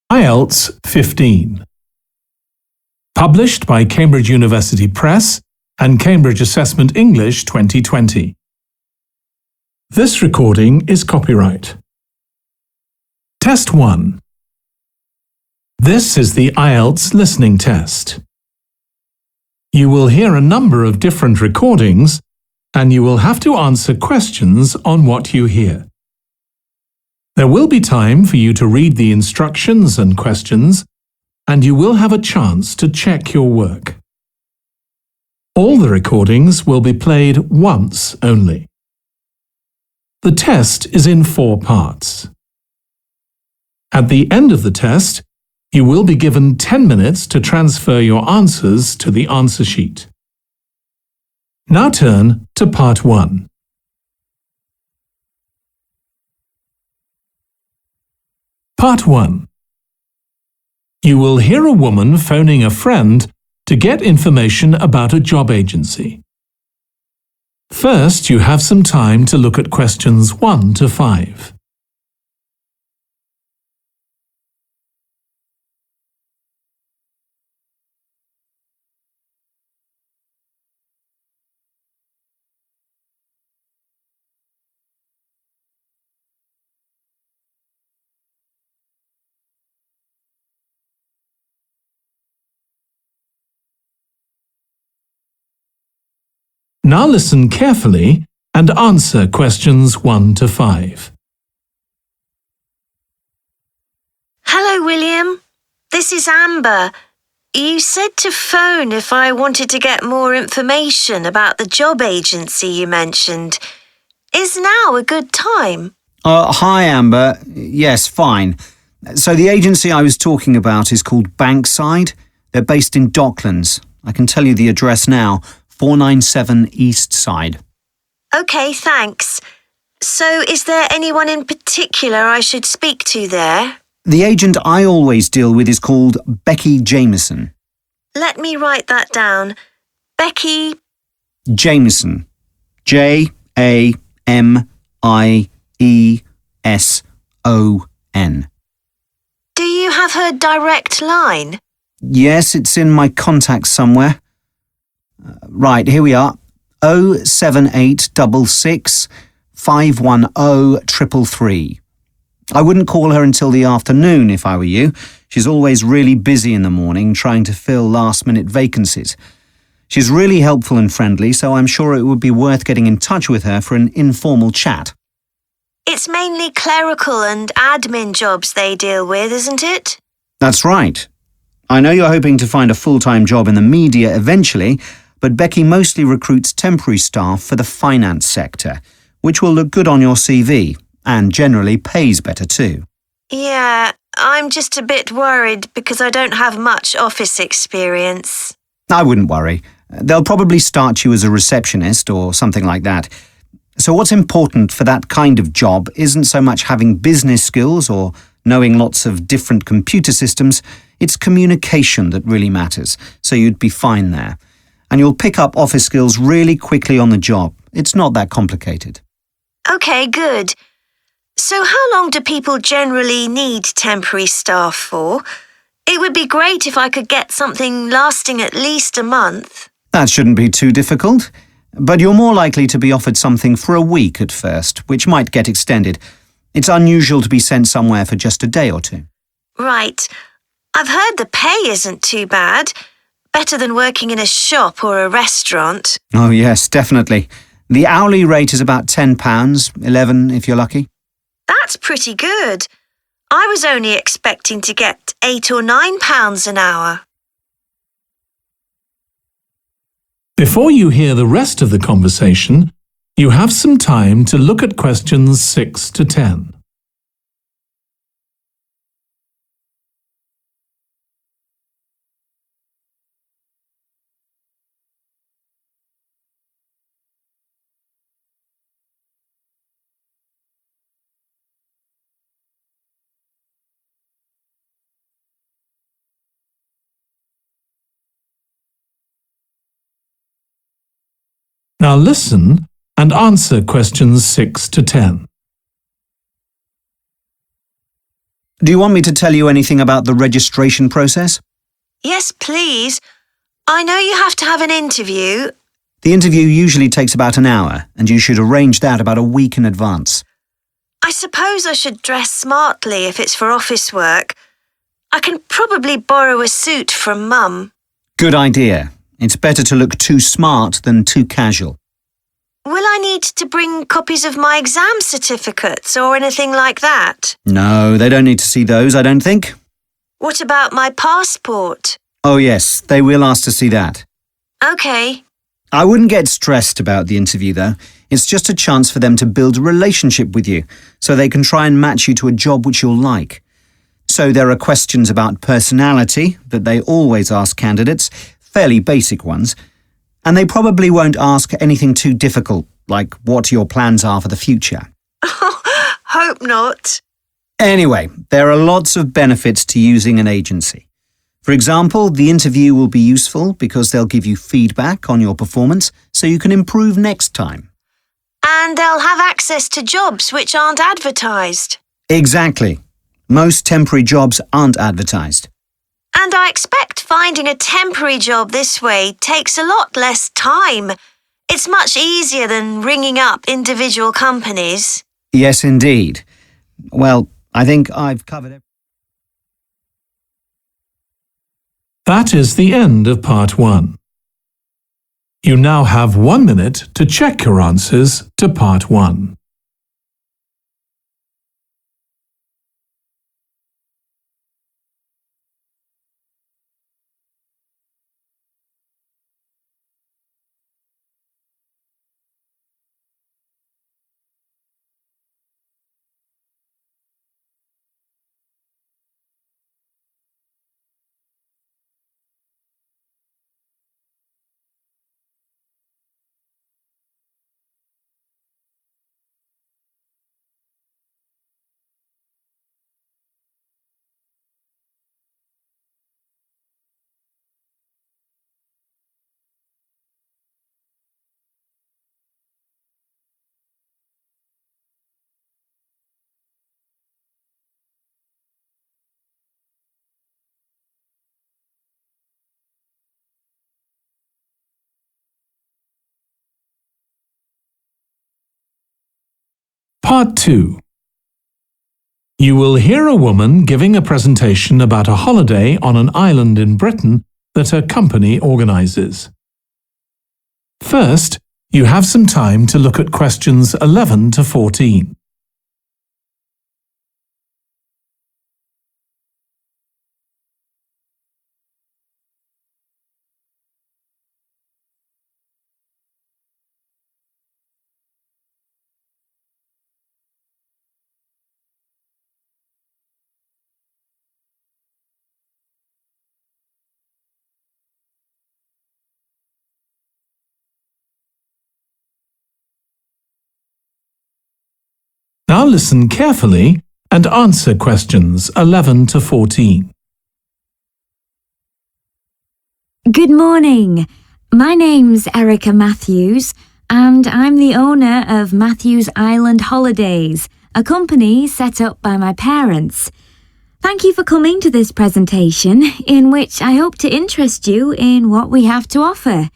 IELTS 15. Published by Cambridge University Press and Cambridge Assessment English 2020. This recording is copyright. Test 1. This is the IELTS listening test. You will hear a number of different recordings and you will have to answer questions on what you hear. There will be time for you to read the instructions and questions, and you will have a chance to check your work. All the recordings will be played once only. The test is in 4 parts. At the end of the test, you will be given 10 minutes to transfer your answers to the answer sheet. Now turn to Part 1. Part 1. You will hear a woman phoning a friend to get information about a job agency. First, you have some time to look at questions 1 to 5. Now listen carefully and answer questions 1 to 5. Hello, William. This is Amber. You said to phone if I wanted to get more information about the job agency you mentioned. Is now a good time? Hi, Amber. Yes, fine. So the agency I was talking about is called Bankside. They're based in Docklands. I can tell you the address now. 497 East Side. OK, thanks. So is there anyone in particular I should speak to there? The agent I always deal with is called Becky Jameson. Let me write that down. Becky Jameson. Jameson. Do you have her direct line? Yes, it's in my contacts somewhere. Right, here we are. 07866 510 333. I wouldn't call her until the afternoon if I were you. She's always really busy in the morning trying to fill last-minute vacancies. She's really helpful and friendly, so I'm sure it would be worth getting in touch with her for an informal chat. It's mainly clerical and admin jobs they deal with, isn't it? That's right. I know you're hoping to find a full-time job in the media eventually, but Becky mostly recruits temporary staff for the finance sector, which will look good on your CV and generally pays better too. Yeah, I'm just a bit worried because I don't have much office experience. I wouldn't worry. They'll probably start you as a receptionist or something like that. So what's important for that kind of job isn't so much having business skills or knowing lots of different computer systems. It's communication that really matters, so you'd be fine there. And you'll pick up office skills really quickly on the job. It's not that complicated. OK, good. So how long do people generally need temporary staff for? It would be great if I could get something lasting at least a month. That shouldn't be too difficult. But you're more likely to be offered something for a week at first, which might get extended. It's unusual to be sent somewhere for just a day or two. Right. I've heard the pay isn't too bad. Better than working in a shop or a restaurant. Oh yes, definitely. The hourly rate is about £10, $11 if you're lucky. That's pretty good. I was only expecting to get £8 or £9 an hour. Before you hear the rest of the conversation, you have some time to look at questions 6 to 10. Now listen and answer questions 6 to 10. Do you want me to tell you anything about the registration process? Yes, please. I know you have to have an interview. The interview usually takes about an hour, and you should arrange that about a week in advance. I suppose I should dress smartly if it's for office work. I can probably borrow a suit from Mum. Good idea. It's better to look too smart than too casual. Will I need to bring copies of my exam certificates or anything like that? No, they don't need to see those, I don't think. What about my passport? Oh yes, they will ask to see that. OK. I wouldn't get stressed about the interview though. It's just a chance for them to build a relationship with you, so they can try and match you to a job which you'll like. So there are questions about personality that they always ask candidates, fairly basic ones, and they probably won't ask anything too difficult, like what your plans are for the future. Hope not. Anyway, there are lots of benefits to using an agency. For example, the interview will be useful because they'll give you feedback on your performance so you can improve next time. And they'll have access to jobs which aren't advertised. Exactly. Most temporary jobs aren't advertised. And I expect finding a temporary job this way takes a lot less time. It's much easier than ringing up individual companies. Yes, indeed. Well, I think I've covered it. That is the end of part 1. You now have 1 minute to check your answers to part 1. Part 2. You will hear a woman giving a presentation about a holiday on an island in Britain that her company organises. First, you have some time to look at questions 11 to 14. Now listen carefully and answer questions 11 to 14. Good morning. My name's Erica Matthews, and I'm the owner of Matthews Island Holidays, a company set up by my parents. Thank you for coming to this presentation, in which I hope to interest you in what we have to offer.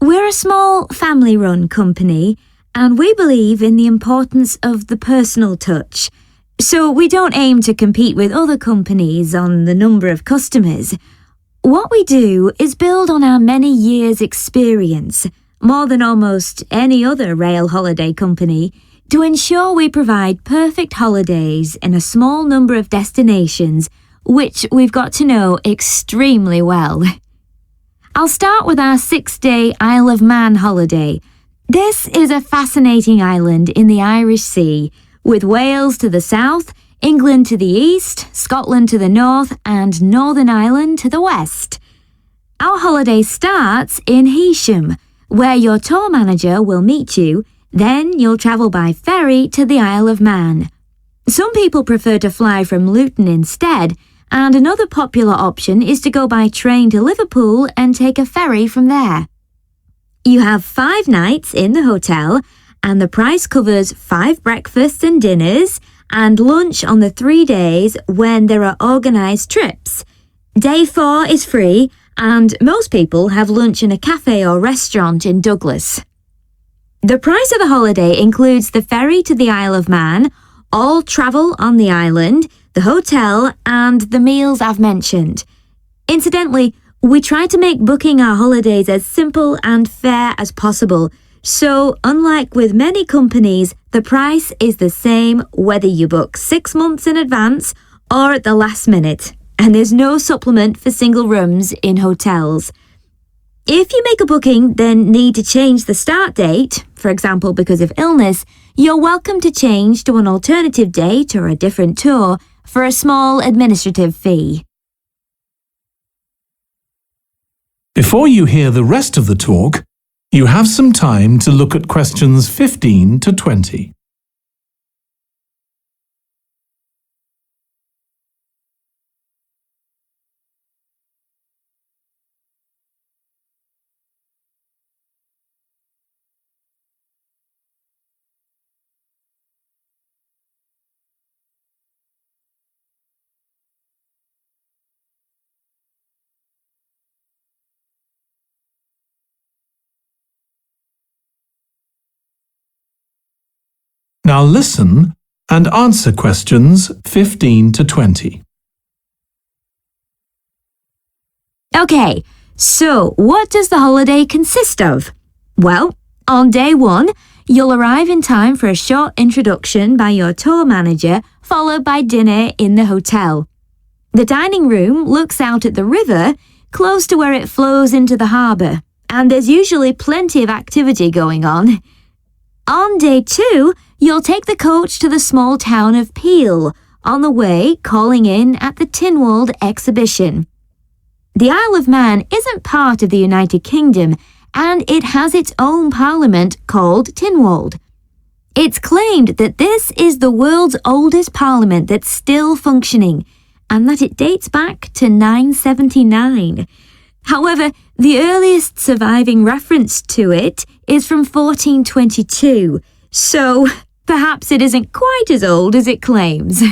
We're a small family-run company, and we believe in the importance of the personal touch. So we don't aim to compete with other companies on the number of customers. What we do is build on our many years' experience, more than almost any other rail holiday company, to ensure we provide perfect holidays in a small number of destinations, which we've got to know extremely well. I'll start with our 6-day Isle of Man holiday. This is a fascinating island in the Irish Sea, with Wales to the south, England to the east, Scotland to the north, and Northern Ireland to the west. Our holiday starts in Heysham, where your tour manager will meet you. Then you'll travel by ferry to the Isle of Man. Some people prefer to fly from Luton instead, and another popular option is to go by train to Liverpool and take a ferry from there. You have 5 nights in the hotel, and the price covers 5 breakfasts and dinners, and lunch on the 3 days when there are organised trips. Day 4 is free, and most people have lunch in a cafe or restaurant in Douglas. The price of the holiday includes the ferry to the Isle of Man, all travel on the island, the hotel, and the meals I've mentioned. Incidentally, we try to make booking our holidays as simple and fair as possible, so unlike with many companies, the price is the same whether you book 6 months in advance or at the last minute, and there's no supplement for single rooms in hotels. If you make a booking then need to change the start date, for example because of illness, you're welcome to change to an alternative date or a different tour for a small administrative fee. Before you hear the rest of the talk, you have some time to look at questions 15 to 20. Now listen and answer questions 15 to 20. Okay, so what does the holiday consist of? Well, on day 1, you'll arrive in time for a short introduction by your tour manager, followed by dinner in the hotel. The dining room looks out at the river, close to where it flows into the harbour, and there's usually plenty of activity going on. On day 2, you'll take the coach to the small town of Peel, on the way calling in at the Tynwald exhibition. The Isle of Man isn't part of the United Kingdom, and it has its own parliament called Tynwald. It's claimed that this is the world's oldest parliament that's still functioning, and that it dates back to 979. However, the earliest surviving reference to it is from 1422, so perhaps it isn't quite as old as it claims.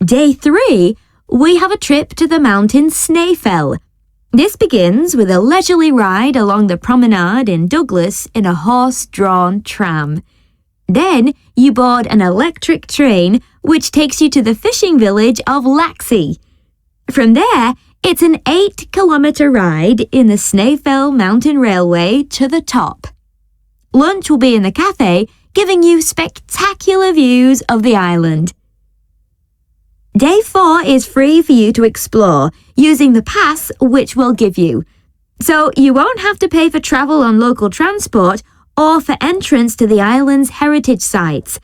Day 3, we have a trip to the mountain Snaefell. This begins with a leisurely ride along the promenade in Douglas in a horse-drawn tram. Then you board an electric train which takes you to the fishing village of Laxey. From there, it's an 8-kilometre ride in the Snaefell Mountain Railway to the top. Lunch will be in the cafe, giving you spectacular views of the island. Day 4 is free for you to explore, using the pass which we'll give you. So you won't have to pay for travel on local transport or for entrance to the island's heritage sites.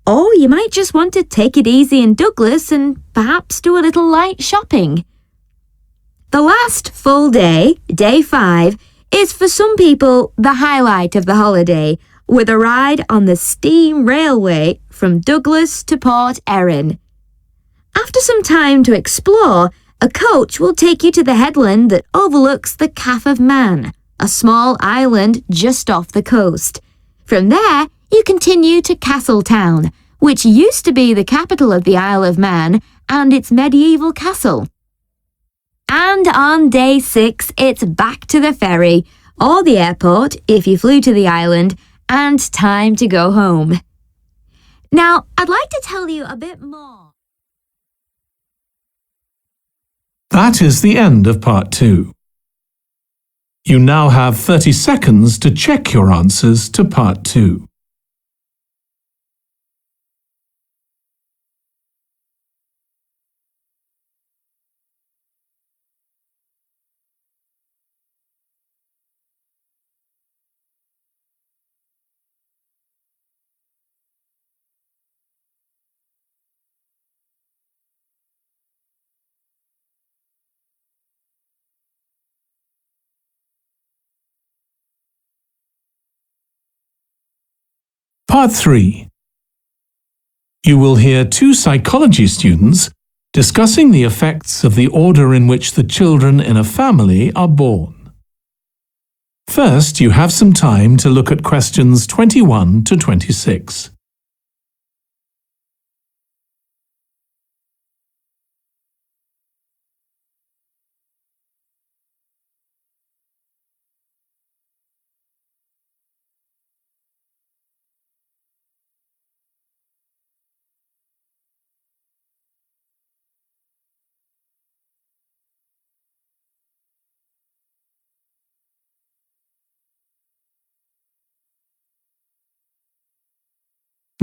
Or you might just want to take it easy in Douglas and perhaps do a little light shopping. The last full day, day 5, is for some people the highlight of the holiday, with a ride on the steam railway from Douglas to Port Erin. After some time to explore, a coach will take you to the headland that overlooks the Calf of Man, a small island just off the coast. From there, you continue to Castletown, which used to be the capital of the Isle of Man and its medieval castle. And on day 6, it's back to the ferry, or the airport if you flew to the island, and time to go home. Now, I'd like to tell you a bit more. That is the end of part 2. You now have 30 seconds to check your answers to part 2. Part 3. You will hear 2 psychology students discussing the effects of the order in which the children in a family are born. First, you have some time to look at questions 21 to 26.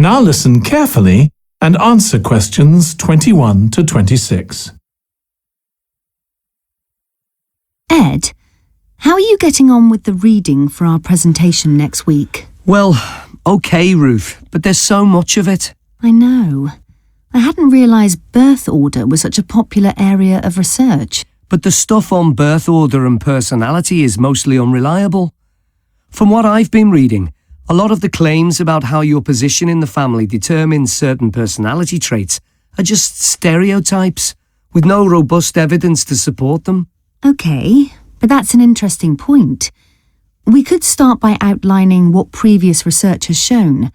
Now listen carefully and answer questions 21 to 26. Ed, how are you getting on with the reading for our presentation next week? Well, okay, Ruth, but there's so much of it. I know. I hadn't realised birth order was such a popular area of research. But the stuff on birth order and personality is mostly unreliable. From what I've been reading, a lot of the claims about how your position in the family determines certain personality traits are just stereotypes, with no robust evidence to support them. OK, but that's an interesting point. We could start by outlining what previous research has shown.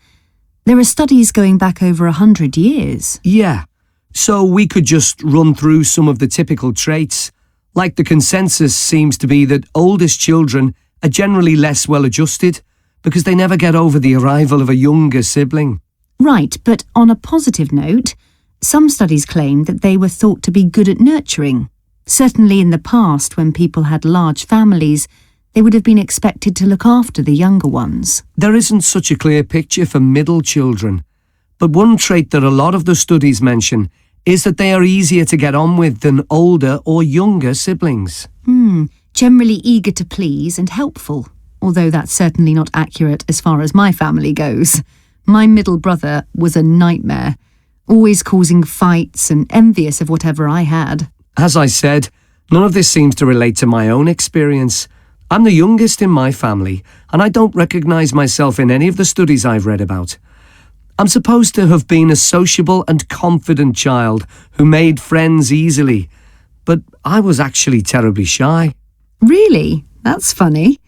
There are studies going back over 100 years. Yeah, so we could just run through some of the typical traits. Like the consensus seems to be that oldest children are generally less well-adjusted because they never get over the arrival of a younger sibling. Right, but on a positive note, some studies claim that they were thought to be good at nurturing. Certainly in the past, when people had large families, they would have been expected to look after the younger ones. There isn't such a clear picture for middle children, but one trait that a lot of the studies mention is that they are easier to get on with than older or younger siblings. Generally eager to please and helpful, although that's certainly not accurate as far as my family goes. My middle brother was a nightmare, always causing fights and envious of whatever I had. As I said, none of this seems to relate to my own experience. I'm the youngest in my family, and I don't recognise myself in any of the studies I've read about. I'm supposed to have been a sociable and confident child who made friends easily, but I was actually terribly shy. Really? That's funny.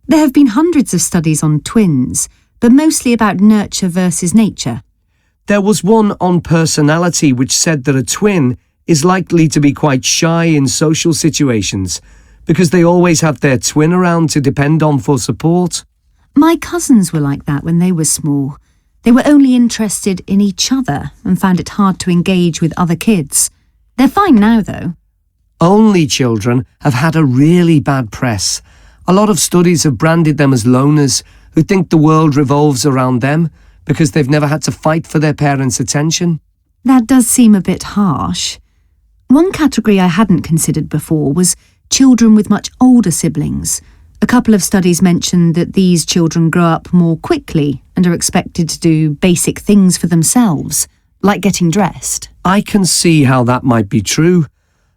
There have been hundreds of studies on twins, but mostly about nurture versus nature. There was one on personality which said that a twin is likely to be quite shy in social situations because they always have their twin around to depend on for support. My cousins were like that when they were small. They were only interested in each other and found it hard to engage with other kids. They're fine now, though. Only children have had a really bad press. A lot of studies have branded them as loners who think the world revolves around them because they've never had to fight for their parents' attention. That does seem a bit harsh. One category I hadn't considered before was children with much older siblings. A couple of studies mentioned that these children grow up more quickly and are expected to do basic things for themselves, like getting dressed. I can see how that might be true,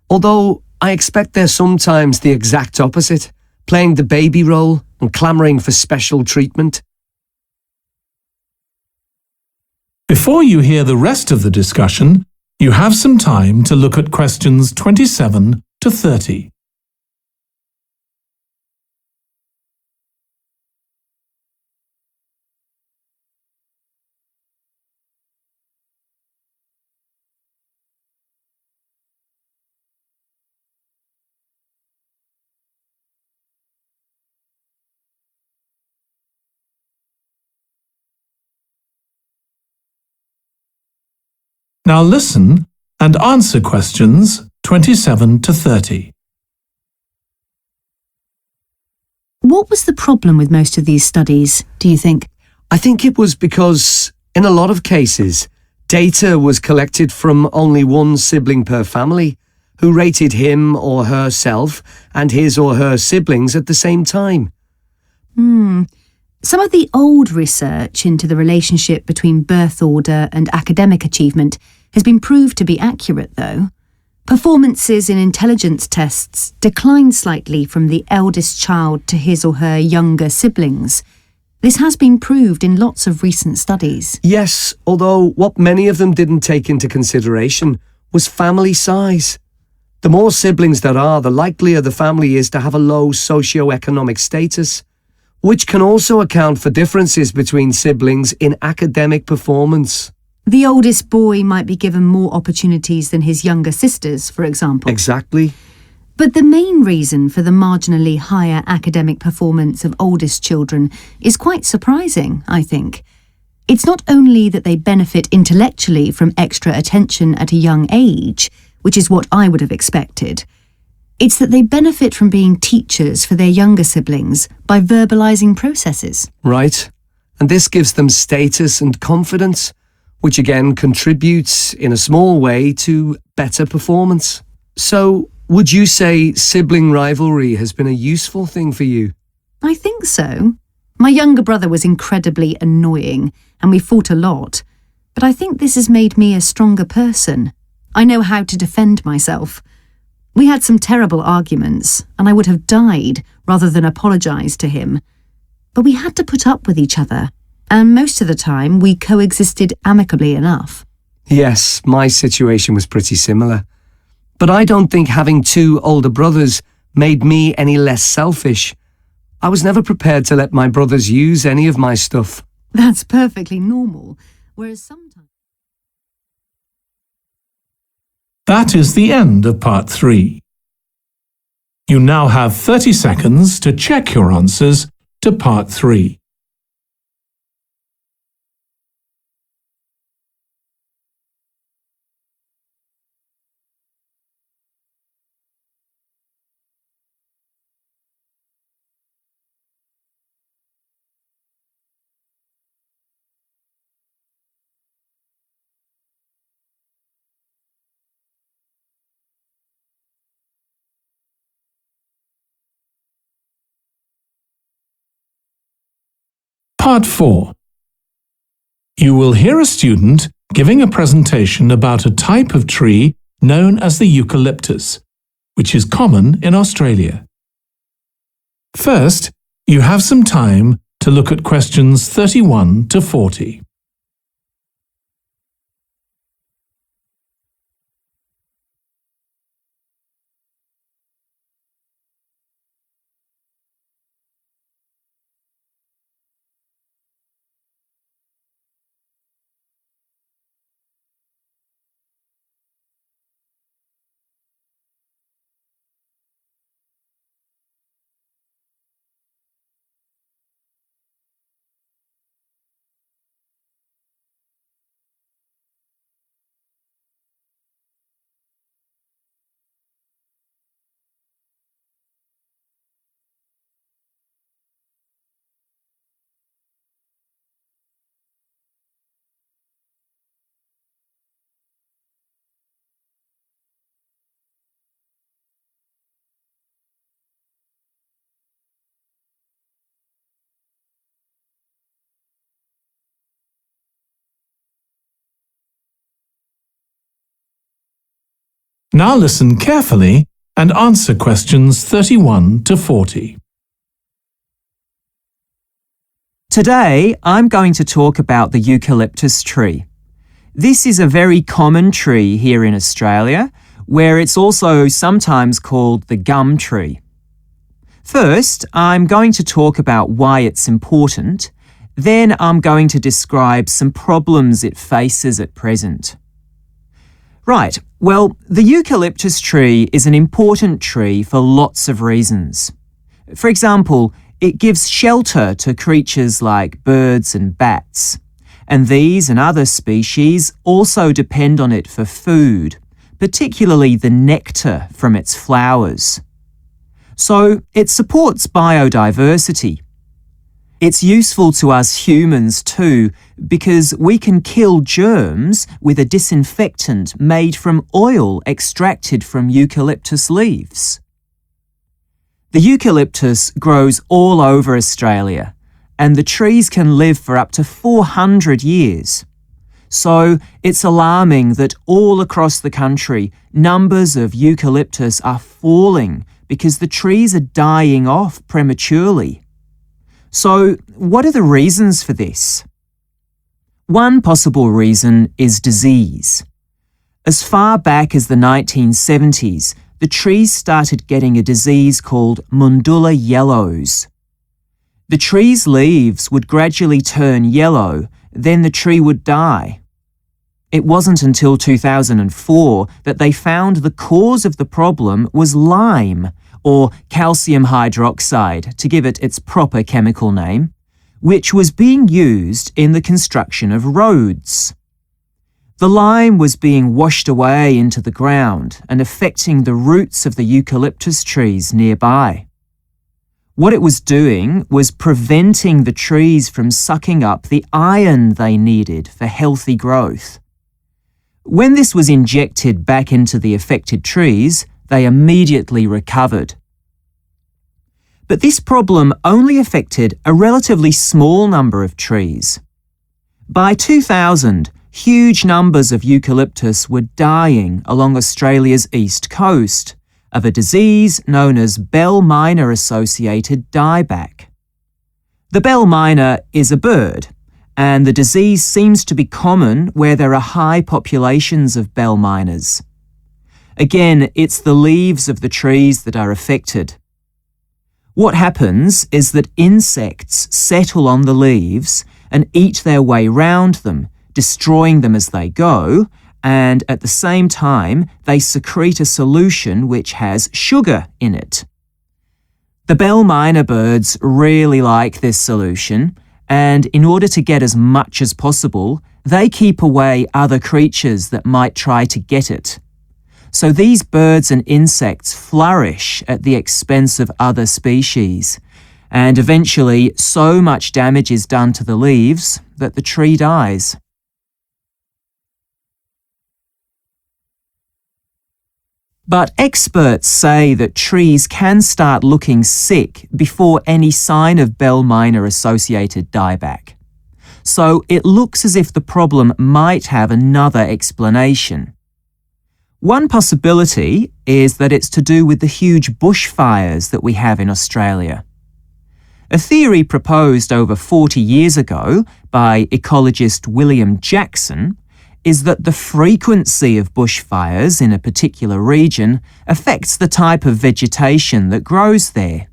although I expect they're sometimes the exact opposite, playing the baby role and clamouring for special treatment. Before you hear the rest of the discussion, you have some time to look at questions 27 to 30. Now listen and answer questions 27 to 30. What was the problem with most of these studies, do you think? I think it was because, in a lot of cases, data was collected from only one sibling per family, who rated him or herself and his or her siblings at the same time. Some of the old research into the relationship between birth order and academic achievement has been proved to be accurate, though. Performances in intelligence tests declined slightly from the eldest child to his or her younger siblings. This has been proved in lots of recent studies. Yes, although what many of them didn't take into consideration was family size. The more siblings there are, the likelier the family is to have a low socio-economic status, which can also account for differences between siblings in academic performance. The oldest boy might be given more opportunities than his younger sisters, for example. Exactly. But the main reason for the marginally higher academic performance of oldest children is quite surprising, I think. It's not only that they benefit intellectually from extra attention at a young age, which is what I would have expected. It's that they benefit from being teachers for their younger siblings by verbalising processes. Right. And this gives them status and confidence, which again contributes in a small way to better performance. So, would you say sibling rivalry has been a useful thing for you? I think so. My younger brother was incredibly annoying, and we fought a lot, but I think this has made me a stronger person. I know how to defend myself. We had some terrible arguments, and I would have died rather than apologise to him. But we had to put up with each other, and most of the time we coexisted amicably enough. Yes, my situation was pretty similar. But I don't think having two older brothers made me any less selfish. I was never prepared to let my brothers use any of my stuff. That's perfectly normal, whereas sometimes... That is the end of part 3. You now have 30 seconds to check your answers to part 3. Part 4. You will hear a student giving a presentation about a type of tree known as the eucalyptus, which is common in Australia. First, you have some time to look at questions 31 to 40. Now listen carefully and answer questions 31 to 40. Today, I'm going to talk about the eucalyptus tree. This is a very common tree here in Australia, where it's also sometimes called the gum tree. First, I'm going to talk about why it's important. Then I'm going to describe some problems it faces at present. Right, well, the eucalyptus tree is an important tree for lots of reasons. For example, it gives shelter to creatures like birds and bats, and these and other species also depend on it for food, particularly the nectar from its flowers. So it supports biodiversity. It's useful to us humans too, because we can kill germs with a disinfectant made from oil extracted from eucalyptus leaves. The eucalyptus grows all over Australia, and the trees can live for up to 400 years. So it's alarming that all across the country, numbers of eucalyptus are falling because the trees are dying off prematurely. So, what are the reasons for this? One possible reason is disease. As far back as the 1970s, the trees started getting a disease called Mundula yellows. The tree's leaves would gradually turn yellow, then the tree would die. It wasn't until 2004 that they found the cause of the problem was lime, or calcium hydroxide, to give it its proper chemical name, which was being used in the construction of roads. The lime was being washed away into the ground and affecting the roots of the eucalyptus trees nearby. What it was doing was preventing the trees from sucking up the iron they needed for healthy growth. When this was injected back into the affected trees, they immediately recovered. But this problem only affected a relatively small number of trees. By 2000, huge numbers of eucalyptus were dying along Australia's east coast of a disease known as bell miner-associated dieback. The bell miner is a bird, and the disease seems to be common where there are high populations of bell miners. Again, it's the leaves of the trees that are affected. What happens is that insects settle on the leaves and eat their way round them, destroying them as they go, and at the same time, they secrete a solution which has sugar in it. The bell miner birds really like this solution, and in order to get as much as possible, they keep away other creatures that might try to get it. So these birds and insects flourish at the expense of other species, and eventually so much damage is done to the leaves that the tree dies. But experts say that trees can start looking sick before any sign of bell miner-associated dieback. So it looks as if the problem might have another explanation. One possibility is that it's to do with the huge bushfires that we have in Australia. A theory proposed over 40 years ago by ecologist William Jackson is that the frequency of bushfires in a particular region affects the type of vegetation that grows there.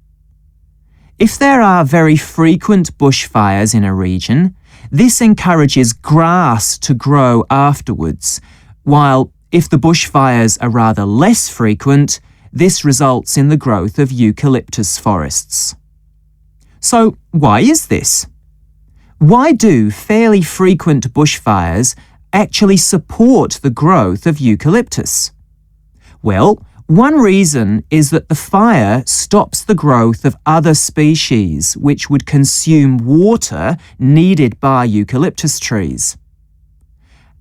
If there are very frequent bushfires in a region, this encourages grass to grow afterwards, while if the bushfires are rather less frequent, this results in the growth of eucalyptus forests. So why is this? Why do fairly frequent bushfires actually support the growth of eucalyptus? Well, one reason is that the fire stops the growth of other species which would consume water needed by eucalyptus trees.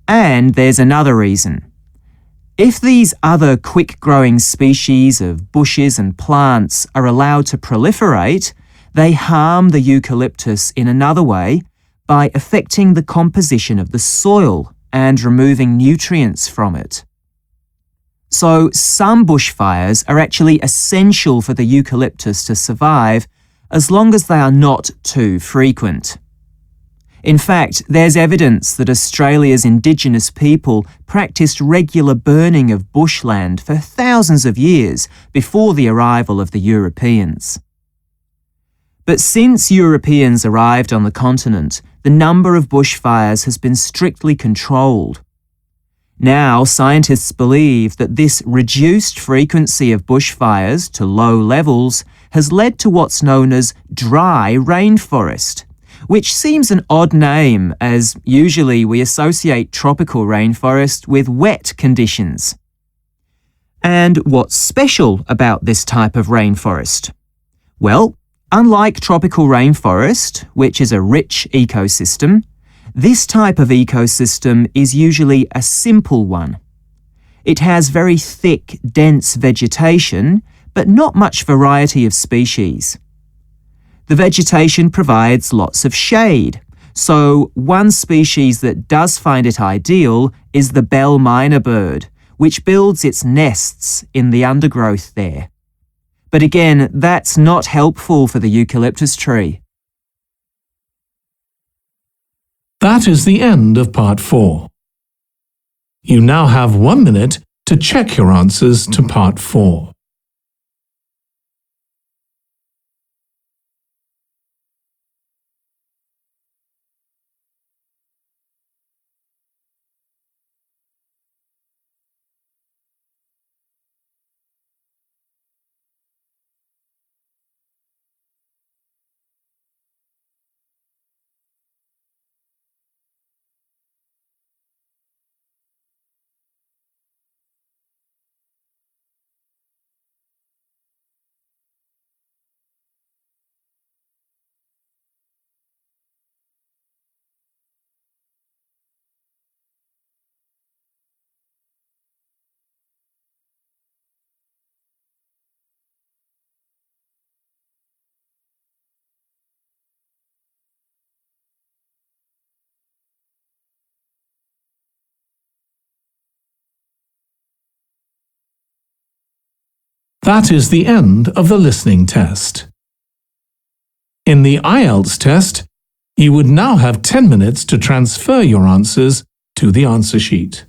And there's another reason. If these other quick-growing species of bushes and plants are allowed to proliferate, they harm the eucalyptus in another way by affecting the composition of the soil and removing nutrients from it. So some bushfires are actually essential for the eucalyptus to survive as long as they are not too frequent. In fact, there's evidence that Australia's Indigenous people practiced regular burning of bushland for thousands of years before the arrival of the Europeans. But since Europeans arrived on the continent, the number of bushfires has been strictly controlled. Now, scientists believe that this reduced frequency of bushfires to low levels has led to what's known as dry rainforest, which seems an odd name as usually we associate tropical rainforest with wet conditions. And what's special about this type of rainforest? Well, unlike tropical rainforest, which is a rich ecosystem, this type of ecosystem is usually a simple one. It has very thick, dense vegetation, but not much variety of species. The vegetation provides lots of shade, so one species that does find it ideal is the bell miner bird, which builds its nests in the undergrowth there. But again, that's not helpful for the eucalyptus tree. That is the end of part 4. You now have 1 minute to check your answers to part 4. That is the end of the listening test. In the IELTS test, you would now have 10 minutes to transfer your answers to the answer sheet.